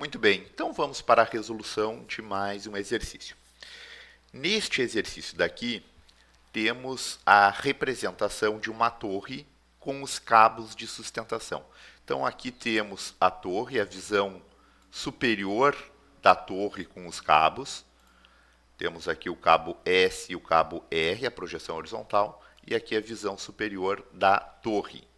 Muito bem, então vamos para a resolução de mais um exercício. Neste exercício daqui, temos a representação de uma torre com os cabos de sustentação. Então aqui temos a torre, a visão superior da torre com os cabos. Temos aqui o cabo S e o cabo R, a projeção horizontal, e aqui a visão superior da torre.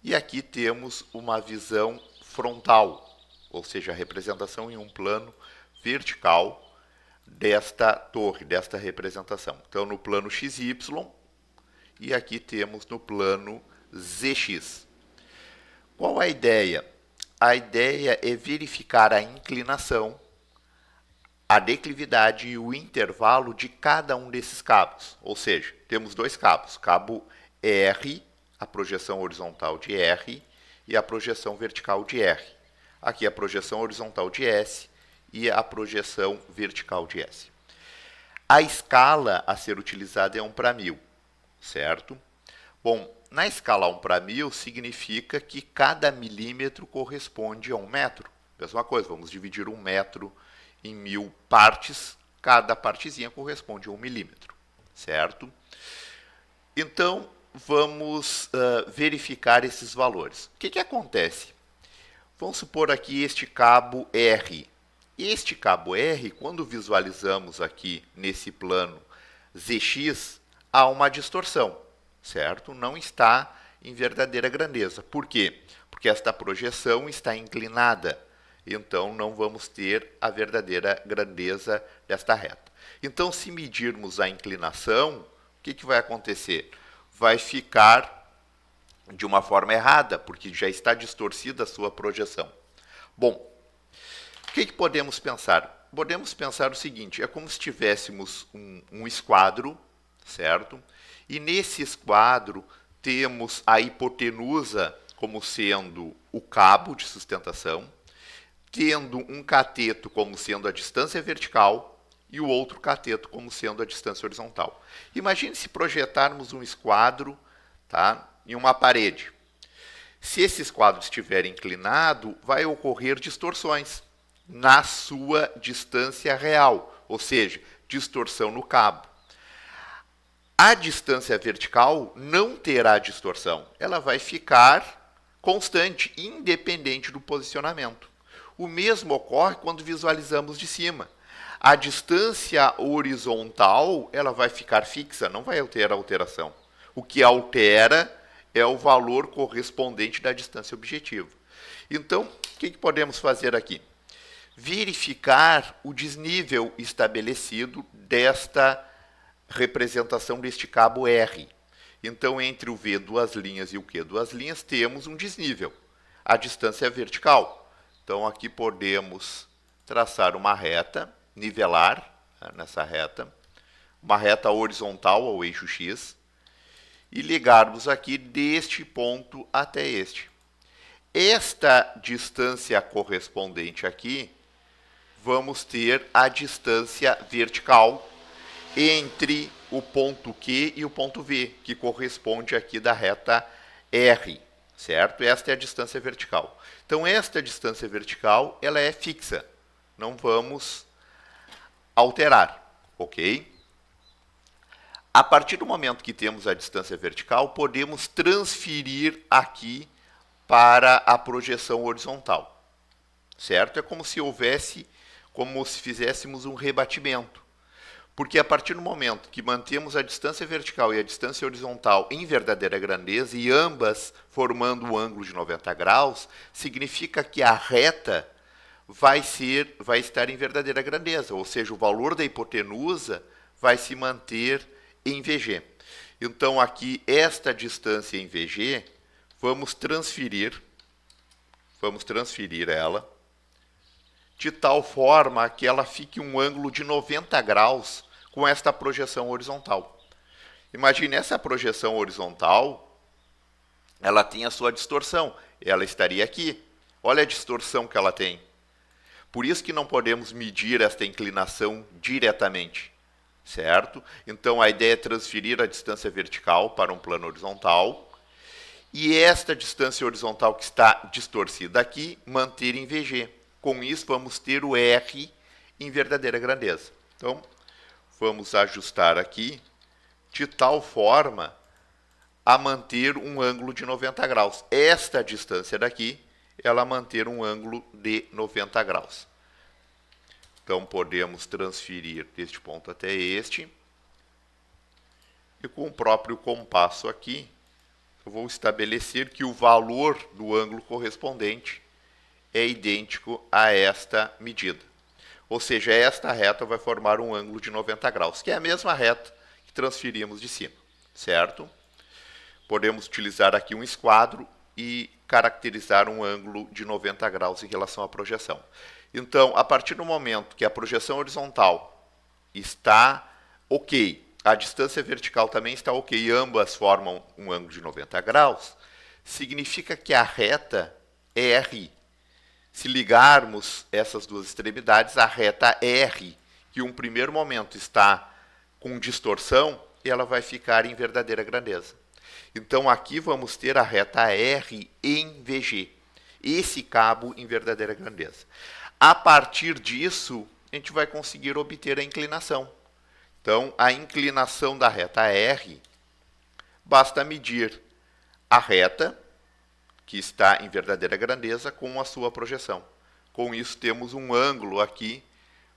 E aqui temos uma visão frontal, ou seja, a representação em um plano vertical desta torre, desta representação. Então, no plano XY, e aqui temos no plano ZX. Qual a ideia? A ideia é verificar a inclinação, a declividade e o intervalo de cada um desses cabos. Ou seja, temos dois cabos, cabo R, a projeção horizontal de R, e a projeção vertical de R. Aqui a projeção horizontal de S e a projeção vertical de S. A escala a ser utilizada é 1:1000, certo? Bom, na escala 1:1000 significa que cada milímetro corresponde a 1 metro. Mesma coisa, vamos dividir 1 metro em 1000 partes, cada partezinha corresponde a 1 milímetro, certo? Então, vamos verificar esses valores. O que acontece? Vamos supor aqui este cabo R. Este cabo R, quando visualizamos aqui nesse plano ZX, há uma distorção, certo? Não está em verdadeira grandeza. Por quê? Porque esta projeção está inclinada. Então, não vamos ter a verdadeira grandeza desta reta. Então, se medirmos a inclinação, o que vai acontecer? Vai ficar de uma forma errada, porque já está distorcida a sua projeção. Bom, o que podemos pensar? Podemos pensar o seguinte, é como se tivéssemos um esquadro, certo? E nesse esquadro temos a hipotenusa como sendo o cabo de sustentação, tendo um cateto como sendo a distância vertical e o outro cateto como sendo a distância horizontal. Imagine se projetarmos um esquadro, tá, em uma parede. Se esse esquadro estiver inclinado, vai ocorrer distorções na sua distância real, ou seja, distorção no cabo. A distância vertical não terá distorção, ela vai ficar constante, independente do posicionamento. O mesmo ocorre quando visualizamos de cima. A distância horizontal ela vai ficar fixa, não vai ter alteração. O que altera é o valor correspondente da distância objetiva. Então, o que podemos fazer aqui? Verificar o desnível estabelecido desta representação deste cabo R. Então, entre o V duas linhas e o Q duas linhas, temos um desnível, a distância vertical. Então, aqui podemos traçar uma reta, nivelar nessa reta, uma reta horizontal ao eixo X, e ligarmos aqui deste ponto até este. Esta distância correspondente aqui, vamos ter a distância vertical entre o ponto Q e o ponto V, que corresponde aqui da reta R, certo? Esta é a distância vertical. Então, esta distância vertical, ela é fixa. Não vamos alterar, ok? A partir do momento que temos a distância vertical, podemos transferir aqui para a projeção horizontal, certo? É como se fizéssemos um rebatimento. Porque a partir do momento que mantemos a distância vertical e a distância horizontal em verdadeira grandeza, e ambas formando um ângulo de 90 graus, significa que a reta vai estar em verdadeira grandeza, ou seja, o valor da hipotenusa vai se manter em VG. Então, aqui, esta distância em VG, vamos transferir ela de tal forma que ela fique um ângulo de 90 graus com esta projeção horizontal. Imagine essa projeção horizontal, ela tem a sua distorção, ela estaria aqui. Olha a distorção que ela tem. Por isso que não podemos medir esta inclinação diretamente, certo? Então, a ideia é transferir a distância vertical para um plano horizontal e esta distância horizontal que está distorcida aqui, manter em VG. Com isso, vamos ter o R em verdadeira grandeza. Então, vamos ajustar aqui de tal forma a manter um ângulo de 90 graus. Esta distância daqui, ela manter um ângulo de 90 graus. Então, podemos transferir deste ponto até este. E com o próprio compasso aqui, eu vou estabelecer que o valor do ângulo correspondente é idêntico a esta medida. Ou seja, esta reta vai formar um ângulo de 90 graus, que é a mesma reta que transferimos de cima, certo? Podemos utilizar aqui um esquadro e caracterizar um ângulo de 90 graus em relação à projeção. Então, a partir do momento que a projeção horizontal está ok, a distância vertical também está ok, ambas formam um ângulo de 90 graus, significa que a reta é R. Se ligarmos essas duas extremidades, a reta R, que em um primeiro momento está com distorção, ela vai ficar em verdadeira grandeza. Então, aqui vamos ter a reta R em VG, esse cabo em verdadeira grandeza. A partir disso, a gente vai conseguir obter a inclinação. Então, a inclinação da reta R, basta medir a reta, que está em verdadeira grandeza, com a sua projeção. Com isso, temos um ângulo aqui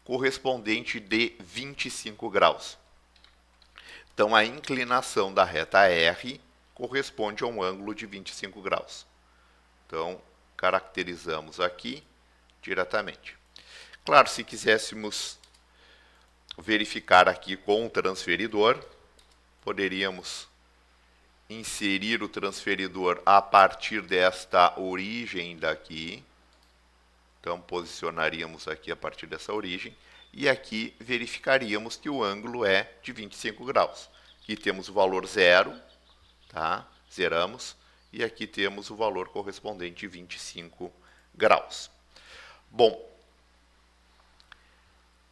correspondente de 25 graus. Então, a inclinação da reta R corresponde a um ângulo de 25 graus. Então, caracterizamos aqui diretamente. Claro, se quiséssemos verificar aqui com o transferidor, poderíamos inserir o transferidor a partir desta origem daqui. Então, posicionaríamos aqui a partir dessa origem e aqui verificaríamos que o ângulo é de 25 graus. Aqui temos o valor 0, tá? Zeramos, e aqui temos o valor correspondente de 25 graus. Bom,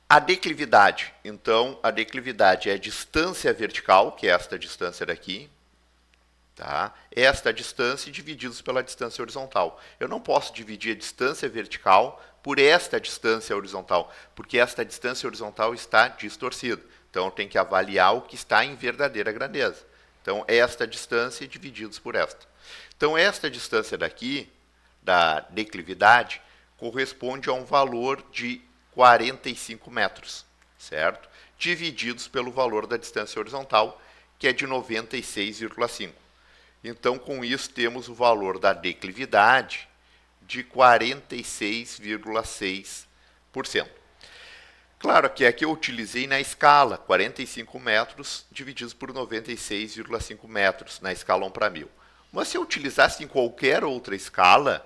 a declividade. Então, a declividade é a distância vertical, que é esta distância daqui, tá? Esta distância divididos pela distância horizontal. Eu não posso dividir a distância vertical por esta distância horizontal, porque esta distância horizontal está distorcida. Então, eu tenho que avaliar o que está em verdadeira grandeza. Então, esta distância divididos por esta. Então, esta distância daqui, da declividade, corresponde a um valor de 45 metros, certo? Divididos pelo valor da distância horizontal, que é de 96,5. Então, com isso, temos o valor da declividade de 46,6%. Claro que aqui eu utilizei na escala 45 metros divididos por 96,5 metros na escala 1:1000. Mas se eu utilizasse em qualquer outra escala,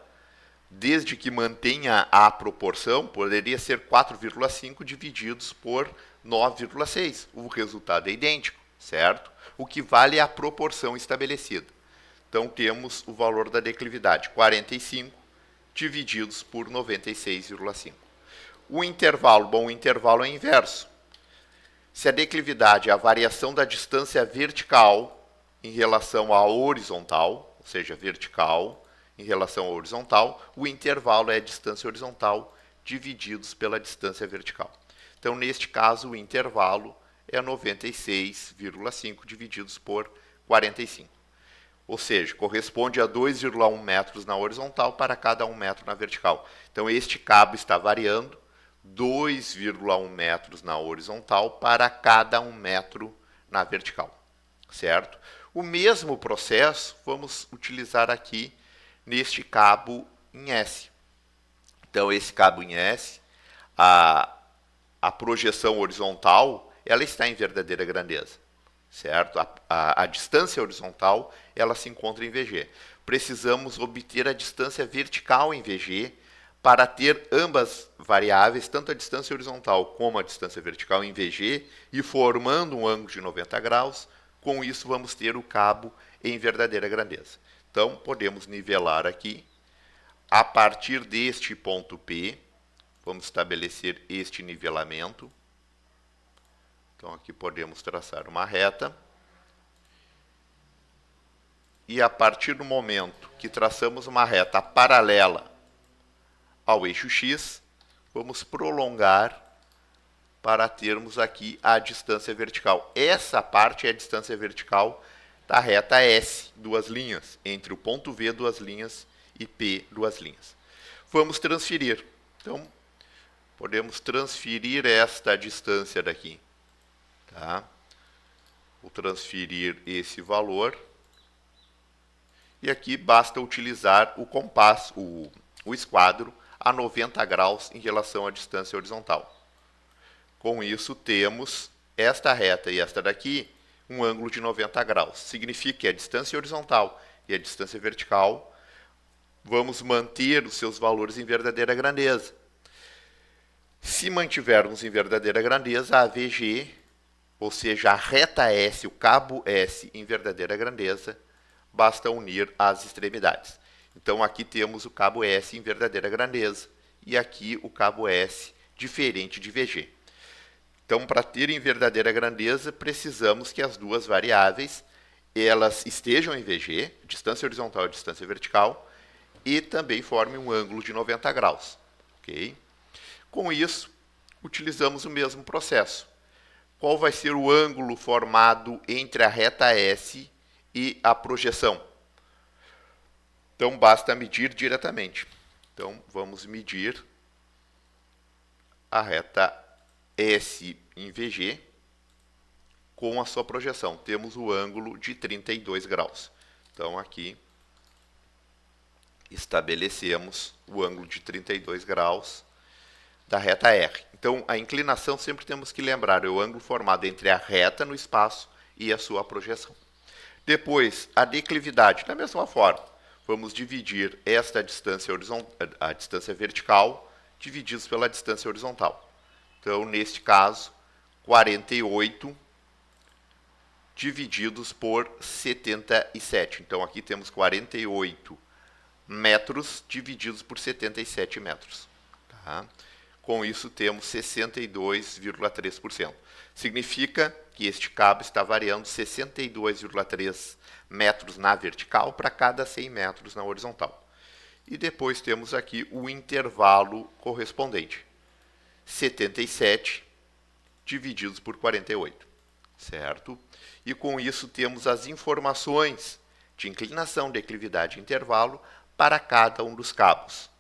desde que mantenha a proporção, poderia ser 4,5 divididos por 9,6. O resultado é idêntico, certo? O que vale é a proporção estabelecida. Então, temos o valor da declividade, 45 divididos por 96,5. O intervalo, bom, o intervalo é inverso. Se a declividade é a variação da distância vertical em relação à horizontal, ou seja, vertical em relação à horizontal, o intervalo é a distância horizontal divididos pela distância vertical. Então, neste caso, o intervalo é 96,5 divididos por 45. Ou seja, corresponde a 2,1 metros na horizontal para cada 1 metro na vertical. Então, este cabo está variando 2,1 metros na horizontal para cada 1 metro na vertical, certo? O mesmo processo vamos utilizar aqui neste cabo em S. Então, esse cabo em S, a projeção horizontal, ela está em verdadeira grandeza, certo? A distância horizontal, ela se encontra em VG. Precisamos obter a distância vertical em VG para ter ambas variáveis, tanto a distância horizontal como a distância vertical em VG, e formando um ângulo de 90 graus. Com isso, vamos ter o cabo em verdadeira grandeza. Então, podemos nivelar aqui. A partir deste ponto P, vamos estabelecer este nivelamento. Então, aqui podemos traçar uma reta. E a partir do momento que traçamos uma reta paralela ao eixo X, vamos prolongar para termos aqui a distância vertical. Essa parte é a distância vertical da reta S, duas linhas, entre o ponto V, duas linhas, e P, duas linhas. Vamos transferir. Então, podemos transferir esta distância daqui. Tá? Vou transferir esse valor. E aqui basta utilizar o compasso, o esquadro, a 90 graus em relação à distância horizontal. Com isso, temos esta reta e esta daqui, um ângulo de 90 graus. Significa que a distância horizontal e a distância vertical, vamos manter os seus valores em verdadeira grandeza. Se mantivermos em verdadeira grandeza, a VG, ou seja, a reta S, o cabo S em verdadeira grandeza, basta unir as extremidades. Então, aqui temos o cabo S em verdadeira grandeza e aqui o cabo S diferente de VG. Então, para ter em verdadeira grandeza, precisamos que as duas variáveis elas estejam em VG, distância horizontal e distância vertical, e também formem um ângulo de 90 graus. Okay? Com isso, utilizamos o mesmo processo. Qual vai ser o ângulo formado entre a reta S e a projeção? Então, basta medir diretamente. Então, vamos medir a reta S em VG com a sua projeção. Temos o ângulo de 32 graus. Então, aqui estabelecemos o ângulo de 32 graus da reta R. Então, a inclinação sempre temos que lembrar, é o ângulo formado entre a reta no espaço e a sua projeção. Depois, a declividade, da mesma forma, vamos dividir esta distância a distância vertical divididos pela distância horizontal. Então, neste caso, 48 divididos por 77. Então, aqui temos 48 metros divididos por 77 metros. Tá? Com isso, temos 62,3%. Significa que este cabo está variando 62,3 metros na vertical para cada 100 metros na horizontal. E depois temos aqui o intervalo correspondente. 77 divididos por 48, certo? E com isso temos as informações de inclinação, declividade e intervalo para cada um dos cabos.